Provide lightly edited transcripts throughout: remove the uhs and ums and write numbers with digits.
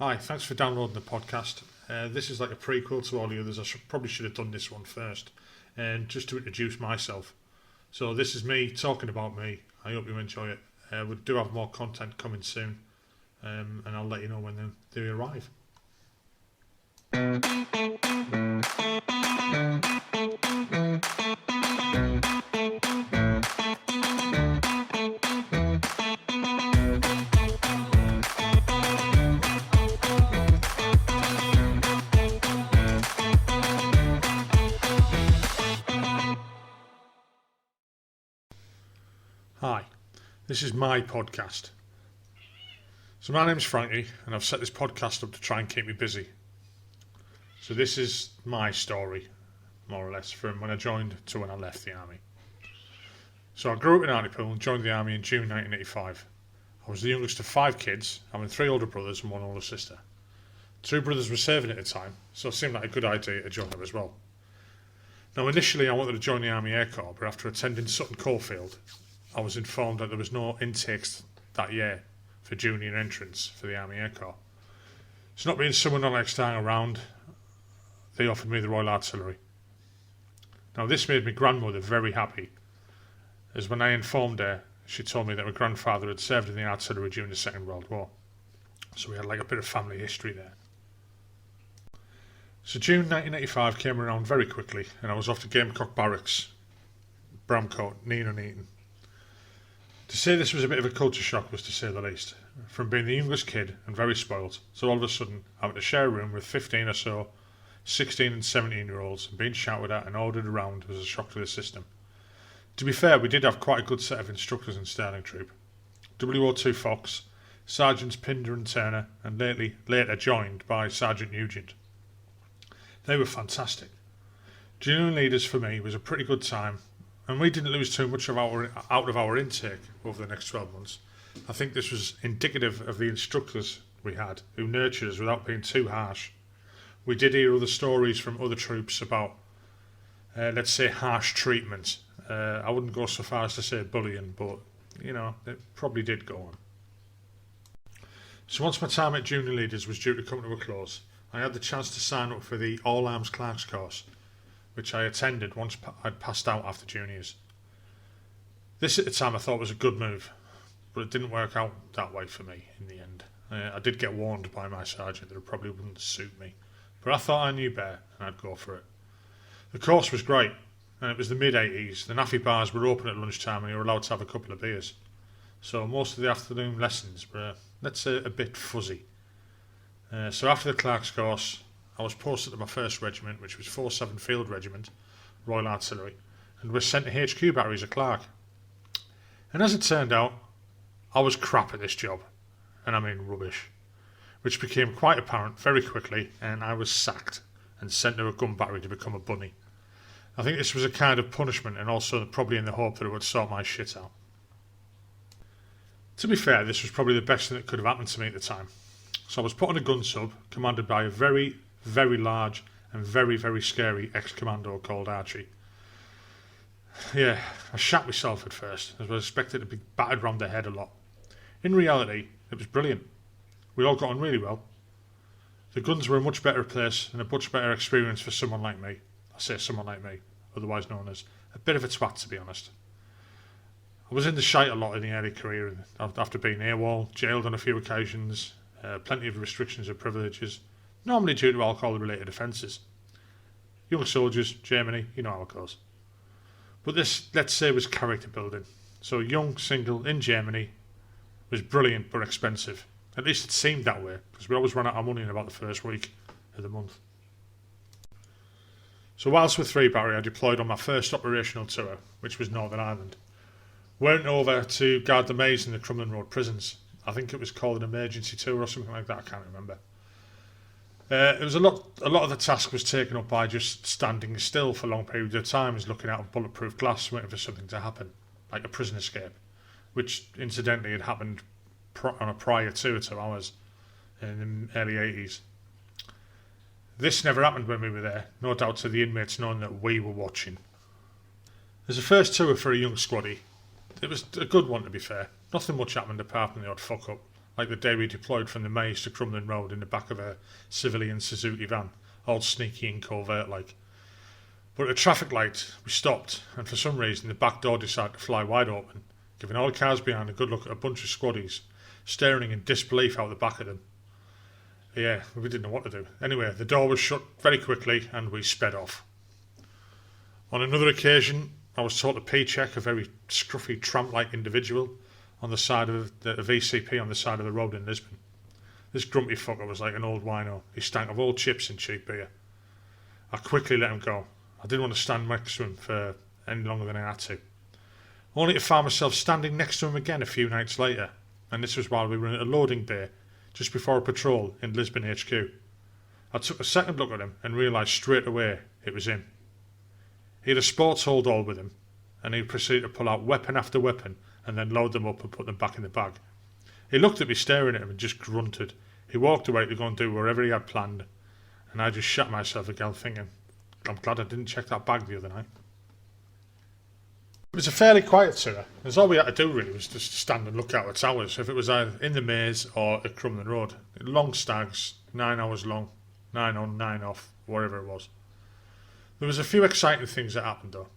Hi, thanks for downloading the podcast. This is like a prequel to all the others. Probably should have done this one first, and just to introduce myself. So this is me talking about me. I hope you enjoy it. We do have more content coming soon, and I'll let you know when they arrive. Hi, this is my podcast. So my name's Frankie, and I've set this podcast up to try and keep me busy. So this is my story, more or less, from when I joined to when I left the army. So I grew up in Hartlepool and joined the army in June 1985. I was the youngest of 5 kids, having 3 older brothers and 1 older sister. 2 brothers were serving at the time, so it seemed like a good idea to join them as well. Now initially I wanted to join the Army Air Corps, but after attending Sutton Coldfield, I was informed that there was no intakes that year for junior entrants for the Army Air Corps. So not being someone I like staying around, they offered me the Royal Artillery. Now this made my grandmother very happy, as when I informed her, she told me that my grandfather had served in the artillery during the Second World War. So we had like a bit of family history there. So June 1985 came around very quickly, and I was off to Gamecock Barracks, Bramcote, Nuneaton. To say this was a bit of a culture shock was to say the least. From being the youngest kid and very spoilt, so all of a sudden having to share a room with 15 or so 16 and 17 year olds and being shouted at and ordered around was a shock to the system. To be fair, we did have quite a good set of instructors in Sterling Troop. WO2 Fox, Sergeants Pinder and Turner, and later joined by Sergeant Nugent. They were fantastic. Junior leaders for me was a pretty good time, and we didn't lose too much out of our intake over the next 12 months. I think this was indicative of the instructors we had, who nurtured us without being too harsh. We did hear other stories from other troops about, let's say, harsh treatment. I wouldn't go so far as to say bullying, but, it probably did go on. So once my time at junior leaders was due to come to a close, I had the chance to sign up for the All Arms Clerks course, which I attended once I'd passed out after juniors. This at the time I thought was a good move, but it didn't work out that way for me in the end. I did get warned by my sergeant that it probably wouldn't suit me, but I thought I knew better and I'd go for it. The course was great, and it was the mid-80s. The NAFI bars were open at lunchtime and you were allowed to have a couple of beers. So most of the afternoon lessons were, let's say, a bit fuzzy. So after the clerks course, I was posted to my first regiment, which was 47 Field Regiment, Royal Artillery, and was sent to HQ Battery as a clerk. And as it turned out, I was crap at this job, and I mean rubbish, which became quite apparent very quickly, and I was sacked and sent to a gun battery to become a bunny. I think this was a kind of punishment, and also probably in the hope that it would sort my shit out. To be fair, this was probably the best thing that could have happened to me at the time. So I was put on a gun sub, commanded by a very, very large and very, very scary ex-commando called Archie. Yeah, I shat myself at first, as I was expected to be battered round the head a lot. In reality, it was brilliant. We all got on really well. The guns were a much better place and a much better experience for someone like me. I say someone like me, otherwise known as a bit of a twat, to be honest. I was in the shite a lot in the early career, after being AWOL, jailed on a few occasions, plenty of restrictions and privileges, normally due to alcohol-related offences. Young soldiers, Germany, you know how it goes. But this, let's say, was character building. So young, single, in Germany, was brilliant but expensive. At least it seemed that way, because we always ran out of money in about the first week of the month. So whilst with 3 Battery, I deployed on my first operational tour, which was Northern Ireland. Went over to guard the maze in the Crumlin Road prisons. I think it was called an emergency tour or something like that, I can't remember. It was a lot of the task was taken up by just standing still for long periods of time, looking out of bulletproof glass, waiting for something to happen, like a prison escape, which incidentally had happened on a prior tour to ours in the early 80s. This never happened when we were there, no doubt to the inmates knowing that we were watching. As a first tour for a young squaddy, it was a good one to be fair. Nothing much happened apart from the odd fuck up, like the day we deployed from the Maze to Crumlin Road in the back of a civilian Suzuki van, all sneaky and covert-like. But at a traffic light, we stopped, and for some reason the back door decided to fly wide open, giving all the cars behind a good look at a bunch of squaddies, staring in disbelief out the back of them. Yeah, we didn't know what to do. Anyway, the door was shut very quickly, and we sped off. On another occasion, I was taught to P-check a very scruffy tramp-like individual on the side of the VCP on the side of the road in Lisbon. This grumpy fucker was like an old wino. He stank of old chips and cheap beer. I quickly let him go. I didn't want to stand next to him for any longer than I had to. Only to find myself standing next to him again a few nights later, and this was while we were in a loading bay just before a patrol in Lisbon HQ. I took a second look at him and realised straight away it was him. He had a sports hold all with him, and he proceeded to pull out weapon after weapon and then load them up and put them back in the bag. He looked at me staring at him and just grunted. He walked away to go and do whatever he had planned, and I just shat myself again thinking, I'm glad I didn't check that bag the other night. It was a fairly quiet tour, as all we had to do really was just stand and look out at towers, if it was either in the Maze or at Crumlin Road. Long stags, 9 hours long, 9 on, 9 off, whatever it was. There was a few exciting things that happened though.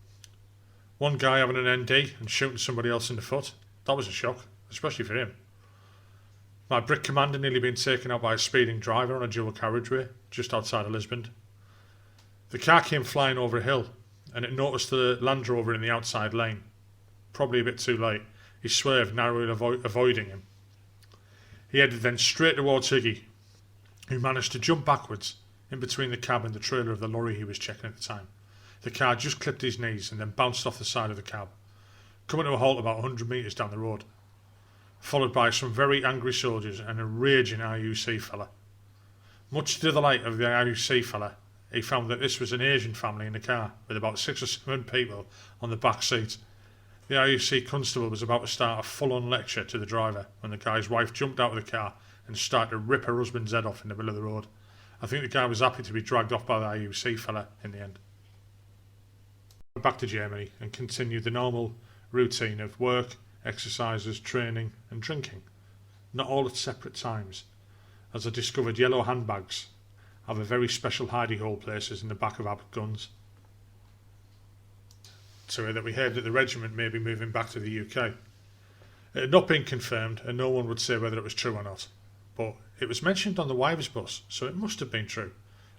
One guy having an ND and shooting somebody else in the foot. That was a shock, especially for him. My brick commander nearly being taken out by a speeding driver on a dual carriageway just outside of Lisbon. The car came flying over a hill and it noticed the Land Rover in the outside lane. Probably a bit too late. He swerved, narrowly avoiding him. He headed then straight towards Higgy, who managed to jump backwards in between the cab and the trailer of the lorry he was checking at the time. The car just clipped his knees and then bounced off the side of the cab, coming to a halt about 100 metres down the road, followed by some very angry soldiers and a raging IUC fella. Much to the delight of the IUC fella, he found that this was an Asian family in the car, with about 6 or 7 people on the back seat. The IUC constable was about to start a full-on lecture to the driver when the guy's wife jumped out of the car and started to rip her husband's head off in the middle of the road. I think the guy was happy to be dragged off by the IUC fella in the end. Back to Germany and continued the normal routine of work, exercises, training and drinking, not all at separate times, as I discovered yellow handbags have a very special hidey hole places in the back of our guns. So that we heard that the regiment may be moving back to the UK. It had not been confirmed and no one would say whether it was true or not, but it was mentioned on the wives' bus, so it must have been true.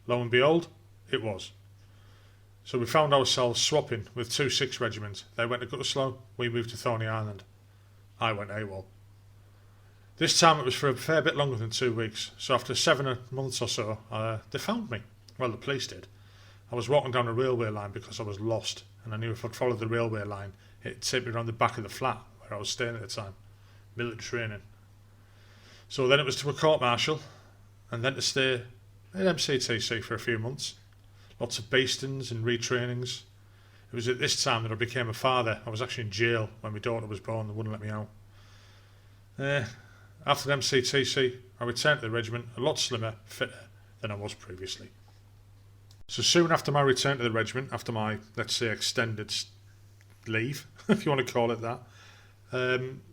Lo and behold, it was. So we found ourselves swapping with 2 6 regiments. They went to Gutterslow, we moved to Thorney Island. I went AWOL. This time it was for a fair bit longer than 2 weeks, so after 7 months or so, they found me. Well, the police did. I was walking down a railway line because I was lost, and I knew if I'd followed the railway line, it'd take me around the back of the flat where I was staying at the time. Military training. So then it was to a court-martial, and then to stay at MCTC for a few months. Lots of bastings and retrainings. It was at this time that I became a father. I was actually in jail when my daughter was born. They wouldn't let me out. After the MCTC, I returned to the regiment a lot slimmer, fitter than I was previously. So soon after my return to the regiment, after my, let's say, extended leave, if you want to call it that,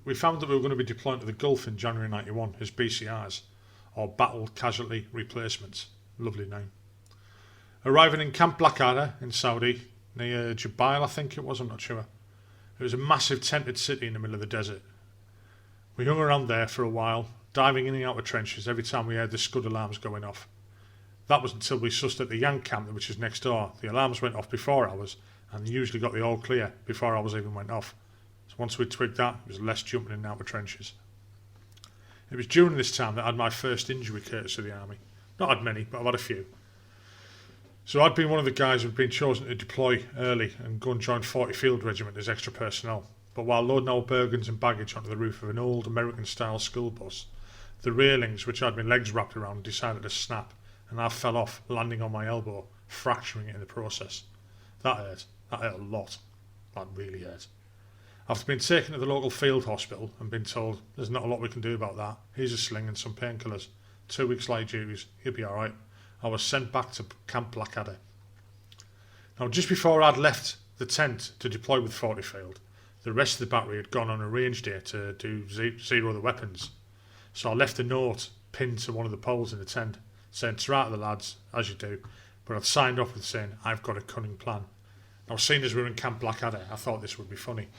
we found that we were going to be deploying to the Gulf in January 91 as BCRs, or Battle Casualty Replacements. Lovely name. Arriving in Camp Blackadder in Saudi, near Jubail I think it was, I'm not sure. It was a massive tented city in the middle of the desert. We hung around there for a while, diving in and out of trenches every time we heard the scud alarms going off. That was until we sussed at the Yank camp, which is next door. The alarms went off before ours, and usually got the all clear before ours even went off. So once we twigged that, it was less jumping in and out of trenches. It was during this time that I had my first injury courtesy of the army. Not had many, but I've had a few. So I'd been one of the guys who'd been chosen to deploy early and go and join 40 Field Regiment as extra personnel. But while loading our Bergens and baggage onto the roof of an old American-style school bus, the railings, which had my legs wrapped around, decided to snap, and I fell off, landing on my elbow, fracturing it in the process. That hurt. That hurt a lot. That really hurt. After being taken to the local field hospital and been told there's not a lot we can do about that, here's a sling and some painkillers, 2 weeks light duties, you'll be alright, I was sent back to Camp Blackadder. Now, just before I'd left the tent to deploy with 40 Field, the rest of the battery had gone on a range day to do zero the weapons. So I left a note pinned to one of the poles in the tent saying, "To right to the lads, as you do," but I'd signed off with saying, "I've got a cunning plan." Now, seeing as we were in Camp Blackadder, I thought this would be funny.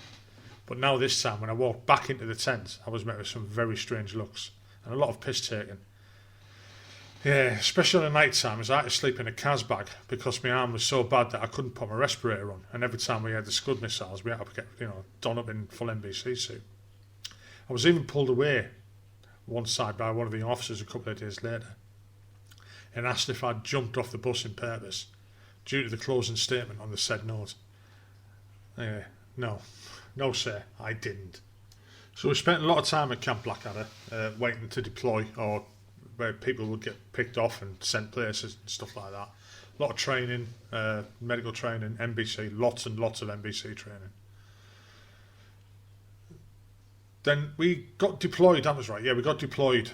But now this time, when I walked back into the tent, I was met with some very strange looks and a lot of piss taking. Yeah, especially in the night time, as I had to sleep in a CAS bag because my arm was so bad that I couldn't put my respirator on. And every time we had the Scud missiles, we had to get, done up in full NBC suit. I was even pulled away one side by one of the officers a couple of days later and asked if I'd jumped off the bus in purpose due to the closing statement on the said note. No sir, I didn't. So we spent a lot of time at Camp Blackadder waiting to deploy, or where people would get picked off and sent places and stuff like that. A lot of training, medical training, NBC, lots and lots of NBC training. Then we got deployed, that was right, we got deployed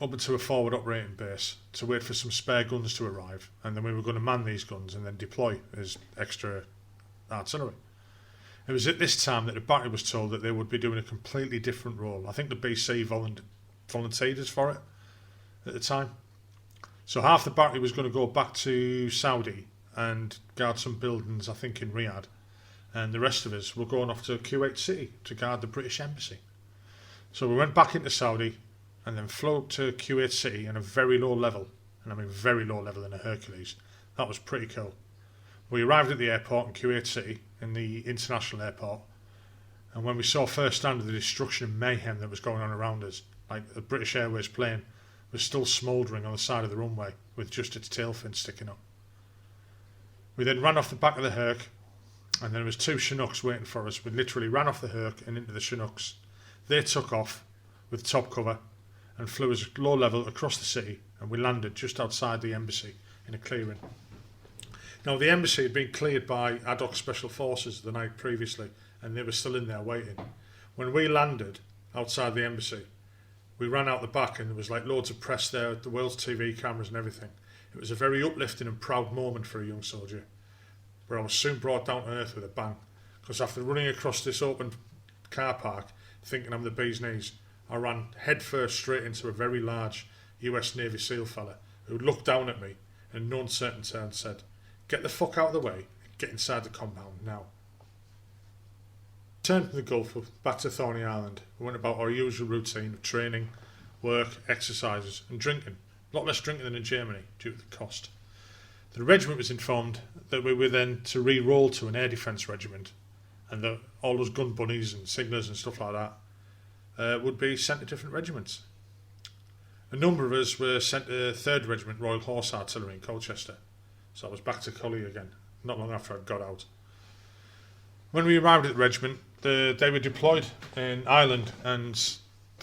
up into a forward operating base to wait for some spare guns to arrive, and then we were going to man these guns and then deploy as extra artillery. It was at this time that the battery was told that they would be doing a completely different role. I think the BC volunteered us for it at the time. So half the battery was going to go back to Saudi and guard some buildings, I think in Riyadh, and the rest of us were going off to Kuwait City to guard the British Embassy. So we went back into Saudi and then flew up to Kuwait City in a very low level, and I mean very low level in a Hercules. That was pretty cool. We arrived at the airport in Kuwait City, in the international airport, and when we saw firsthand the destruction and mayhem that was going on around us, like the British Airways plane was still smouldering on the side of the runway with just its tail fin sticking up. We then ran off the back of the Herc, and there was two Chinooks waiting for us. We literally ran off the Herc and into the Chinooks. They took off with top cover and flew us low level across the city, and we landed just outside the embassy in a clearing. Now, the embassy had been cleared by ad hoc special forces the night previously, and they were still in there waiting. When we landed outside the embassy, we ran out the back, and there was like loads of press there, the world's TV cameras and everything. It was a very uplifting and proud moment for a young soldier, where I was soon brought down to earth with a bang, because after running across this open car park, thinking I'm the bee's knees, I ran headfirst straight into a very large US Navy SEAL fella who looked down at me and in no uncertain terms said, "Get the fuck out of the way and get inside the compound now." Returned from the Gulf back to Thorney Island. We went about our usual routine of training, work, exercises and drinking. A lot less drinking than in Germany due to the cost. The regiment was informed that we were then to re-roll to an air defence regiment, and that all those gun bunnies and signals and stuff like that would be sent to different regiments. A number of us were sent to 3rd Regiment Royal Horse Artillery in Colchester, so I was back to Collie again, not long after I'd got out. When we arrived at the regiment, they were deployed in Ireland, and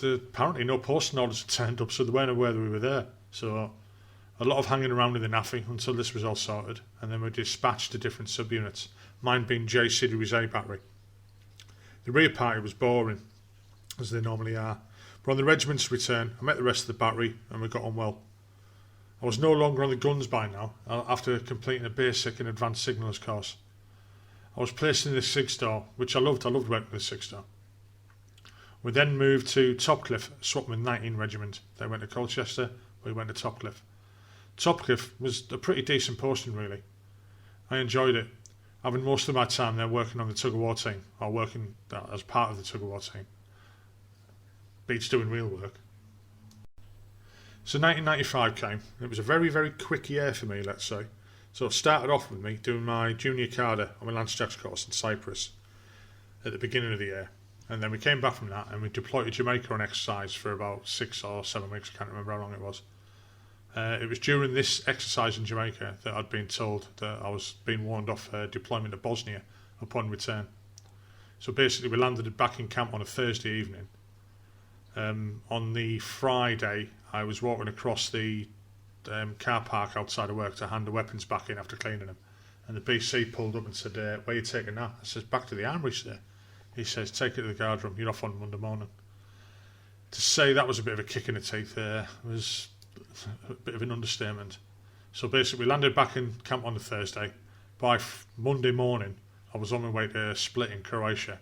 apparently no posting orders had turned up, so they weren't aware that we were there. So a lot of hanging around in the NAFI until this was all sorted, and then we dispatched to different subunits, mine being J Series A Battery. The rear party was boring, as they normally are, but on the regiment's return, I met the rest of the battery, and we got on well. I was no longer on the guns by now, after completing a basic and advanced signallers course. I was placed in the SIG store, which I loved working with the SIG store. We then moved to Topcliffe, swapping with 19 Regiment. They went to Colchester, we went to Topcliffe. Topcliffe was a pretty decent posting really. I enjoyed it, having most of my time there working on the tug-of-war team, or working as part of the tug-of-war team. Beats doing real work. So 1995 came. It was a very, very quick year for me, let's say. So it started off with me doing my junior cadre on my Lance Jacks course in Cyprus at the beginning of the year. And then we came back from that and we deployed to Jamaica on exercise for about 6 or 7 weeks. I can't remember how long it was. It was during this exercise in Jamaica that I'd been told that I was being warned off deployment to Bosnia upon return. So basically we landed back in camp on a Thursday evening. On the Friday I was walking across the car park outside of work to hand the weapons back in after cleaning them, and the BC pulled up and said, "Where are you taking that?" I says, "Back to the armoury, sir." He says, "Take it to the guard room, you're off on Monday morning." To say that was a bit of a kick in the teeth was a bit of an understatement. So basically we landed back in camp on the Thursday. By Monday morning I was on my way to Split in Croatia.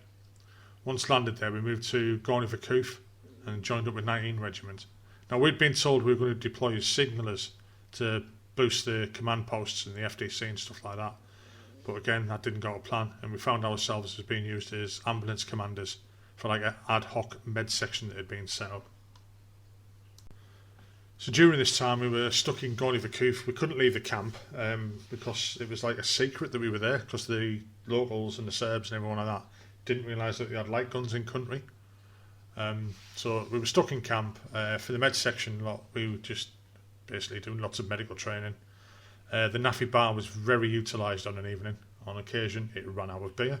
Once landed there we moved to Gorny Vakuf, and joined up with 19 Regiment. Now, we'd been told we were going to deploy as signallers to boost the command posts and the FDC and stuff like that. But again, that didn't go to plan, and we found ourselves as being used as ambulance commanders for like an ad hoc med section that had been set up. So during this time, we were stuck in Gorny Verkoof. We couldn't leave the camp because it was like a secret that we were there, because the locals and the Serbs and everyone like that didn't realise that they had light guns in country. So we were stuck in camp. For the med section lot, we were just basically doing lots of medical training. The NAFI bar was very utilised on an evening. On occasion, it ran out of beer.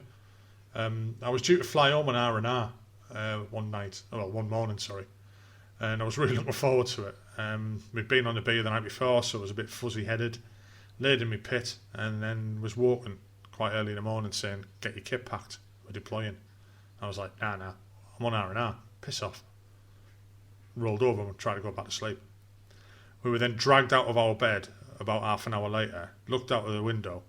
I was due to fly home on R&R one morning, and I was really looking forward to it. We'd been on the beer the night before, so I was a bit fuzzy-headed, laid in my pit, and then was woken quite early in the morning saying, "Get your kit packed, we're deploying." I was like, nah, I'm on R&R, piss off. Rolled over and tried to go back to sleep. We were then dragged out of our bed about half an hour later, looked out of the window,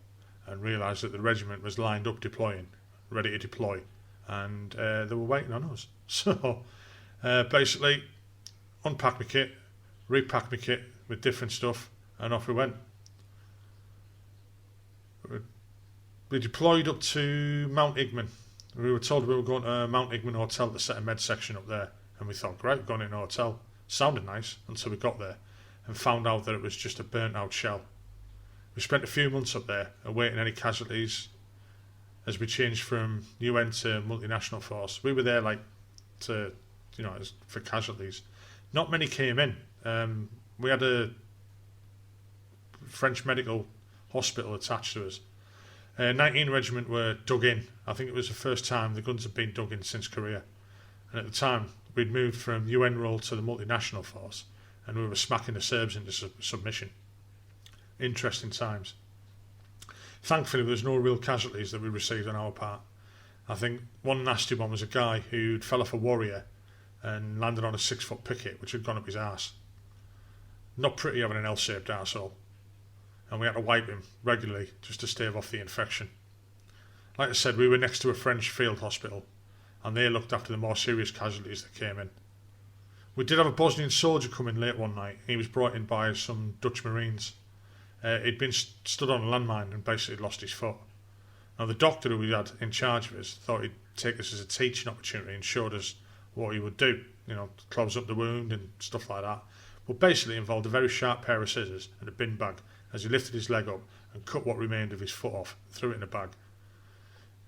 and realised that the regiment was lined up deploying, ready to deploy, and they were waiting on us. So basically, unpacked my kit, repacked my kit with different stuff, and off we went. We deployed up to Mount Igman. We were told we were going to Mount Igman Hotel to set a med section up there, and we thought, great, we're going in a hotel. Sounded nice until we got there and found out that it was just a burnt out shell. We spent a few months up there awaiting any casualties as we changed from UN to multinational force. We were there for casualties. Not many came in. We had a French medical hospital attached to us. 19 Regiment were dug in. I think it was the first time the guns had been dug in since Korea. And at the time, we'd moved from UN role to the multinational force, and we were smacking the Serbs into submission. Interesting times. Thankfully, there was no real casualties that we received on our part. I think one nasty one was a guy who'd fell off a Warrior and landed on a 6-foot picket, which had gone up his arse. Not pretty having an L-shaped arsehole. And we had to wipe him regularly just to stave off the infection. Like I said, we were next to a French field hospital, and they looked after the more serious casualties that came in. We did have a Bosnian soldier come in late one night. He was brought in by some Dutch Marines. He'd been stood on a landmine and basically lost his foot. Now, the doctor who we had in charge of us thought he'd take this as a teaching opportunity and showed us what he would do, close up the wound and stuff like that. But basically it involved a very sharp pair of scissors and a bin bag as he lifted his leg up and cut what remained of his foot off and threw it in a bag.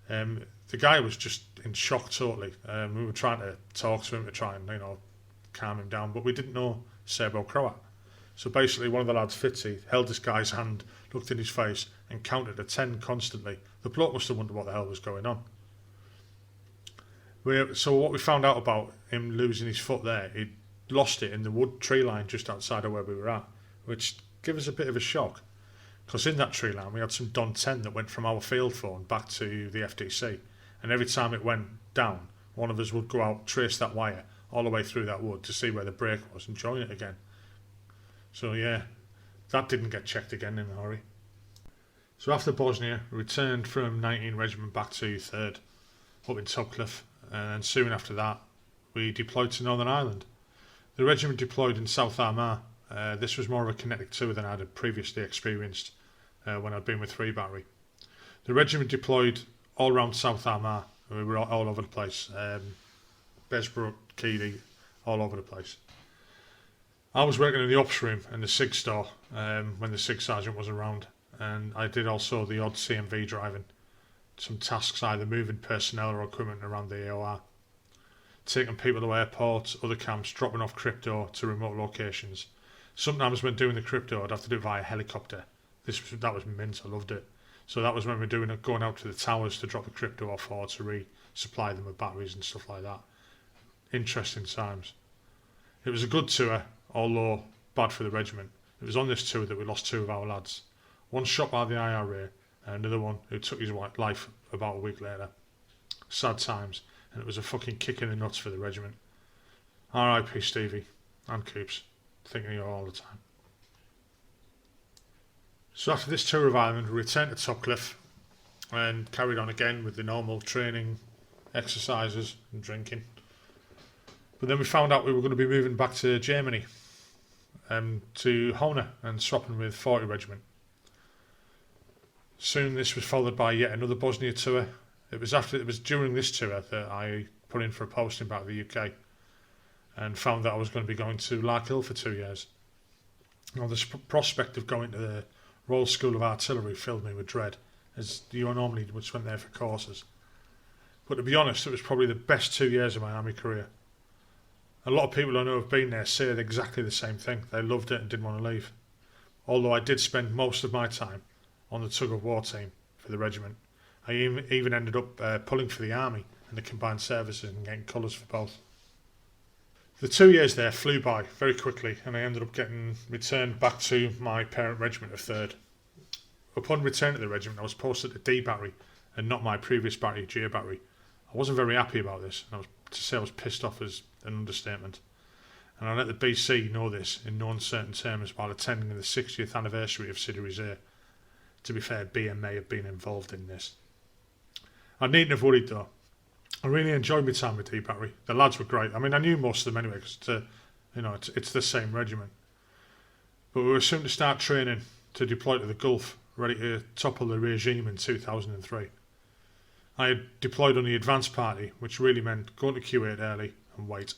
The guy was just in shock totally. We were trying to talk to him to try and calm him down, but we didn't know Serbo-Croat. So basically one of the lads, Fitzy, held this guy's hand, looked in his face and counted to 10 constantly. The bloke must have wondered what the hell was going on. So what we found out about him losing his foot there, he'd lost it in the wood tree line just outside of where we were at, which gave us a bit of a shock. Because in that tree line we had some Don 10 that went from our field phone back to the FDC, and every time it went down, one of us would go out, trace that wire all the way through that wood to see where the break was and join it again. So yeah, that didn't get checked again in a hurry. So after Bosnia, we returned from 19 Regiment back to 3rd, up in Topcliffe, and soon after that we deployed to Northern Ireland. The regiment deployed in South Armagh. This was more of a kinetic tour than I had previously experienced when I'd been with 3 Battery. The regiment deployed all around South Armagh. We were all over the place. Besbrook, Keeley, all over the place. I was working in the ops room and the SIG store when the SIG sergeant was around, and I did also the odd CMV driving. Some tasks either moving personnel or equipment around the AOR. Taking people to airports, other camps, dropping off crypto to remote locations. Sometimes when doing the crypto, I'd have to do it via helicopter. That was mint, I loved it. So that was when we were going out to the towers to drop the crypto off or to resupply them with batteries and stuff like that. Interesting times. It was a good tour, although bad for the regiment. It was on this tour that we lost 2 of our lads. One shot by the IRA and another one who took his life about a week later. Sad times, and it was a fucking kick in the nuts for the regiment. R.I.P. Stevie and Coops. Thinking of you all the time. So after this tour of Ireland, we returned to Topcliffe and carried on again with the normal training, exercises and drinking. But then we found out we were going to be moving back to Germany, to Hona, and swapping with 40 Regiment. Soon this was followed by yet another Bosnia tour. It was during this tour that I put in for a posting back to the UK and found that I was going to be going to Larkhill for 2 years. Now, the prospect of going to the Royal School of Artillery filled me with dread, as you normally just went there for courses. But to be honest, it was probably the best 2 years of my army career. A lot of people I know have been there say exactly the same thing. They loved it and didn't want to leave. Although I did spend most of my time on the tug-of-war team for the regiment. I even ended up pulling for the army and the combined services and getting colours for both. The 2 years there flew by very quickly, and I ended up getting returned back to my parent regiment of 3rd. Upon return to the regiment, I was posted to D Battery and not my previous battery, J Battery. I wasn't very happy about this, and to say I was pissed off is an understatement. And I let the BC know this in no uncertain terms while attending the 60th anniversary of City Reserve. To be fair, BM may have been involved in this. I needn't have worried though. I really enjoyed my time with D Battery. The lads were great. I mean, I knew most of them anyway because it's the same regiment. But we were soon to start training to deploy to the Gulf, ready to topple the regime in 2003. I had deployed on the advance party, which really meant going to Q8 early and wait.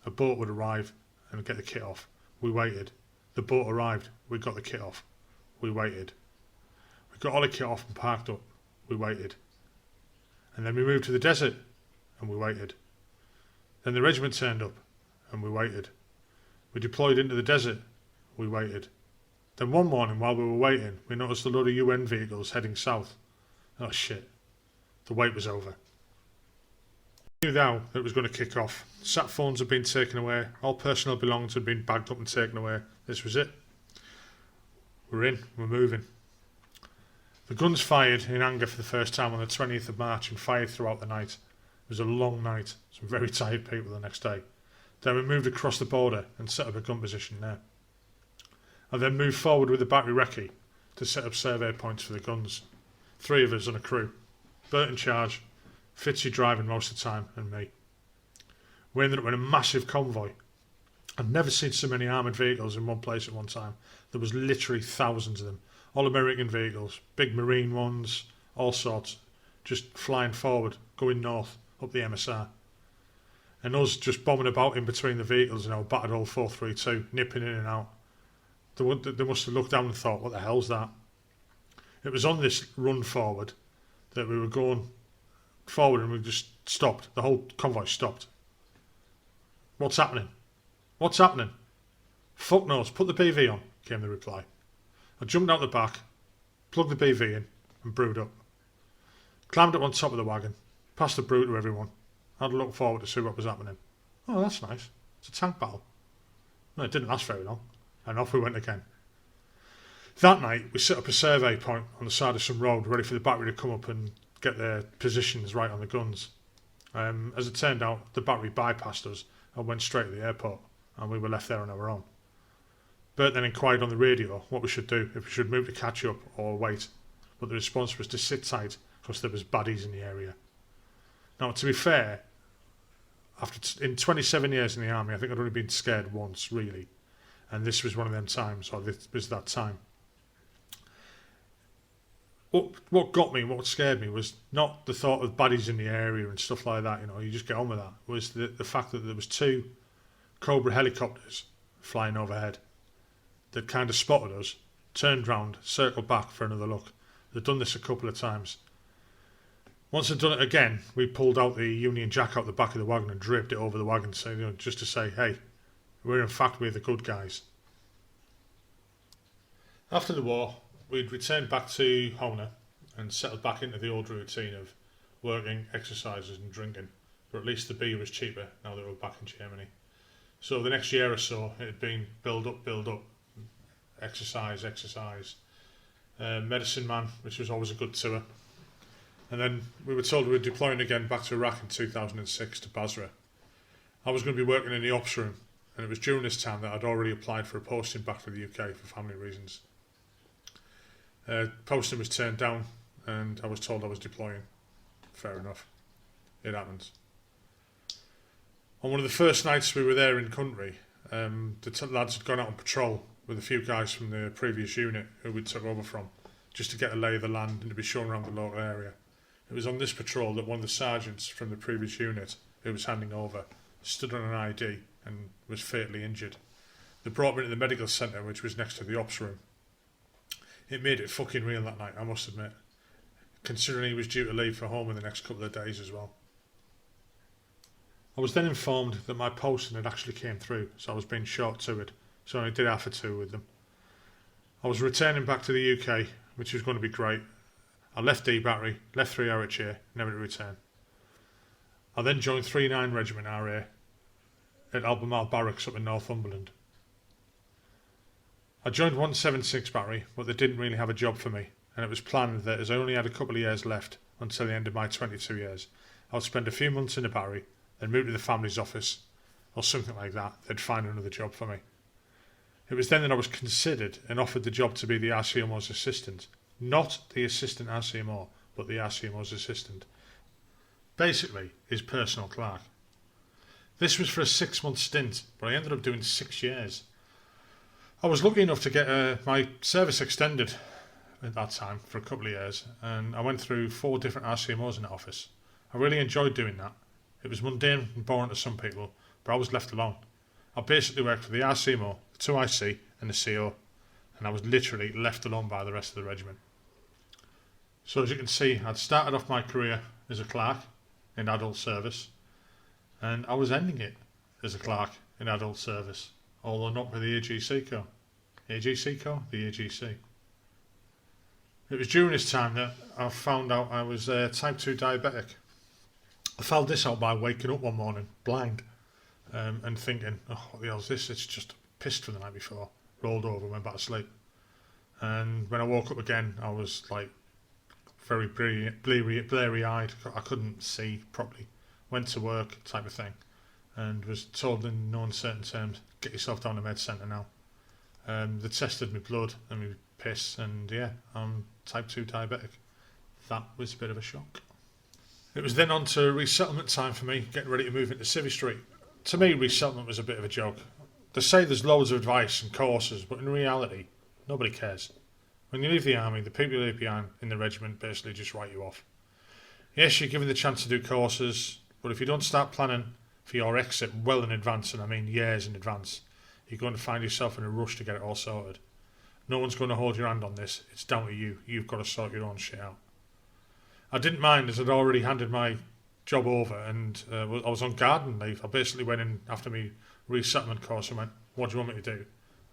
A boat would arrive and get the kit off. We waited. The boat arrived. We got the kit off. We waited. We got all the kit off and parked up. We waited. And then we moved to the desert and we waited. Then the regiment turned up and we waited. We deployed into the desert. We waited. Then one morning while we were waiting, we noticed a load of UN vehicles heading south. Oh shit. The wait was over. I knew now that it was going to kick off. Sat phones had been taken away. All personal belongings had been bagged up and taken away. This was it. We're in. We're moving. The guns fired in anger for the first time on the 20th of March and fired throughout the night. It was a long night. Some very tired people the next day. Then we moved across the border and set up a gun position there. I then moved forward with the battery recce to set up survey points for the guns. 3 of us on a crew. Bert in charge, Fitzy driving most of the time, and me. We ended up in a massive convoy. I'd never seen so many armoured vehicles in one place at one time. There was literally thousands of them. All American vehicles, big marine ones, all sorts, just flying forward, going north, up the MSR. And us just bombing about in between the vehicles, battered old 432, nipping in and out. They must have looked down and thought, what the hell's that? It was on this run forward that we were going forward and we just stopped. The whole convoy stopped. What's happening? What's happening? Fuck knows, put the BV on, came the reply. I jumped out the back, plugged the BV in and brewed up. Climbed up on top of the wagon, passed the brew to everyone. Had a look forward to see what was happening. Oh, that's nice. It's a tank battle. No, it didn't last very long. And off we went again. That night, we set up a survey point on the side of some road, ready for the battery to come up and get their positions right on the guns. As it turned out, the battery bypassed us and went straight to the airport, and we were left there on our own. Bert then inquired on the radio what we should do, if we should move to catch up or wait, but the response was to sit tight because there was baddies in the area. Now, to be fair, in 27 years in the army, I think I'd only been scared once, really, and this was one of them times, or this was that time. What got me, what scared me, was not the thought of baddies in the area and stuff like that, you just get on with that. It was the fact that there was 2 Cobra helicopters flying overhead that kind of spotted us, turned round, circled back for another look. They'd done this a couple of times. Once they'd done it again, we pulled out the Union Jack out the back of the wagon and draped it over the wagon, so, just to say, hey, we're the good guys. After the war, we'd returned back to Hona and settled back into the old routine of working, exercises and drinking, but at least the beer was cheaper now that we were back in Germany. So the next year or so, it had been build up, exercise, Medicine Man, which was always a good tour. And then we were told we were deploying again back to Iraq in 2006 to Basra. I was going to be working in the ops room, and it was during this time that I'd already applied for a posting back to the UK for family reasons. Posting was turned down, and I was told I was deploying. Fair enough. It happens. On one of the first nights we were there in country, the lads had gone out on patrol with a few guys from the previous unit who we took over from, just to get a lay of the land and to be shown around the local area. It was on this patrol that one of the sergeants from the previous unit who was handing over stood on an ID and was fatally injured. They brought me to the medical centre, which was next to the ops room. It made it fucking real that night, I must admit, considering he was due to leave for home in the next couple of days as well. I was then informed that my posting had actually came through, so I was being short-toured, so I did half a tour with them. I was returning back to the UK, which was going to be great. I left D Battery, left 3 Arrow, never to return. I then joined 39 Regiment RA at Albemarle Barracks up in Northumberland. I joined 176 Battery, but they didn't really have a job for me, and it was planned that as I only had a couple of years left until the end of my 22 years, I would spend a few months in the Battery, then move to the family's office, or something like that. They'd find another job for me. It was then that I was considered and offered the job to be the RCMO's assistant. Not the assistant RCMO, but the RCMO's assistant. Basically, his personal clerk. This was for a 6-month stint, but I ended up doing 6 years. I was lucky enough to get my service extended at that time for a couple of years, and I went through 4 different RCMOs in the office. I really enjoyed doing that. It was mundane and boring to some people, but I was left alone. I basically worked for the RCMO, the 2IC and the CO, and I was literally left alone by the rest of the regiment. So as you can see, I'd started off my career as a clerk in adult service, and I was ending it as a clerk in adult service, although not with the AGC Corps. AGC Corps? The AGC. It was during this time that I found out I was type 2 diabetic. I found this out by waking up one morning, blind, and thinking, oh, what the hell is this? It's just pissed from the night before. Rolled over, went back to sleep. And when I woke up again, I was like very blurry-eyed. I couldn't see properly. Went to work, type of thing, and was told in no uncertain terms, get yourself down to med centre now. They tested my blood and my piss, and yeah, I'm type 2 diabetic. That was a bit of a shock. It was then on to resettlement time for me, getting ready to move into Civvy Street. To me, resettlement was a bit of a joke. They say there's loads of advice and courses, but in reality, nobody cares. When you leave the army, the people you leave behind in the regiment basically just write you off. Yes, you're given the chance to do courses, but if you don't start planning for your exit well in advance, and I mean years in advance, you're going to find yourself in a rush to get it all sorted. No one's going to hold your hand on this. It's down to you. You've got to sort your own shit out. I didn't mind, as I'd already handed my job over, and I was on garden leave. I basically went in after my resettlement course and went, what do you want me to do?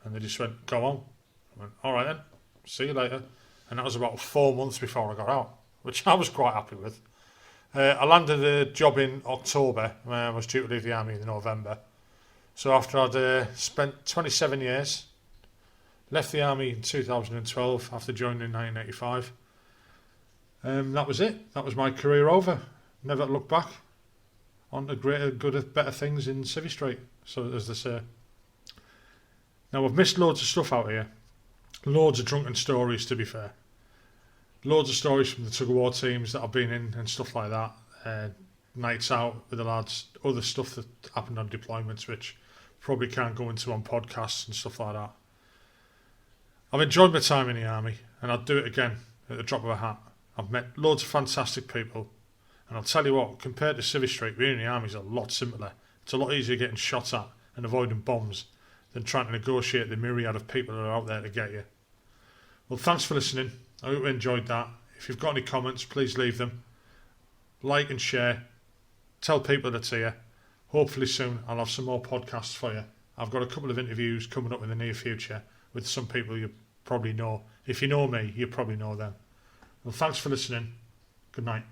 And they just went, go on. I went, all right then, see you later. And that was about 4 months before I got out, which I was quite happy with. I landed a job in October when I was due to leave the army in November. So after I'd spent 27 years, left the army in 2012 after joining in 1985. That was it. That was my career over. Never looked back. On to greater, gooder, better things in Civvy Street, so as they say. Now, I've missed loads of stuff out here. Loads of drunken stories, to be fair. Loads of stories from the tug-of-war teams that I've been in and stuff like that. Nights out with the lads. Other stuff that happened on deployments, which probably can't go into on podcasts and stuff like that. I've enjoyed my time in the army, and I'd do it again at the drop of a hat. I've met loads of fantastic people, and I'll tell you what, compared to Civvy Street, being in the army is a lot simpler. It's a lot easier getting shot at and avoiding bombs than trying to negotiate the myriad of people that are out there to get you. Well, thanks for listening. I hope you enjoyed that. If you've got any comments, please leave them. Like and share. Tell people that's here. Hopefully soon I'll have some more podcasts for you. I've got a couple of interviews coming up in the near future with some people you probably know. If you know me, you probably know them. Well, thanks for listening. Good night.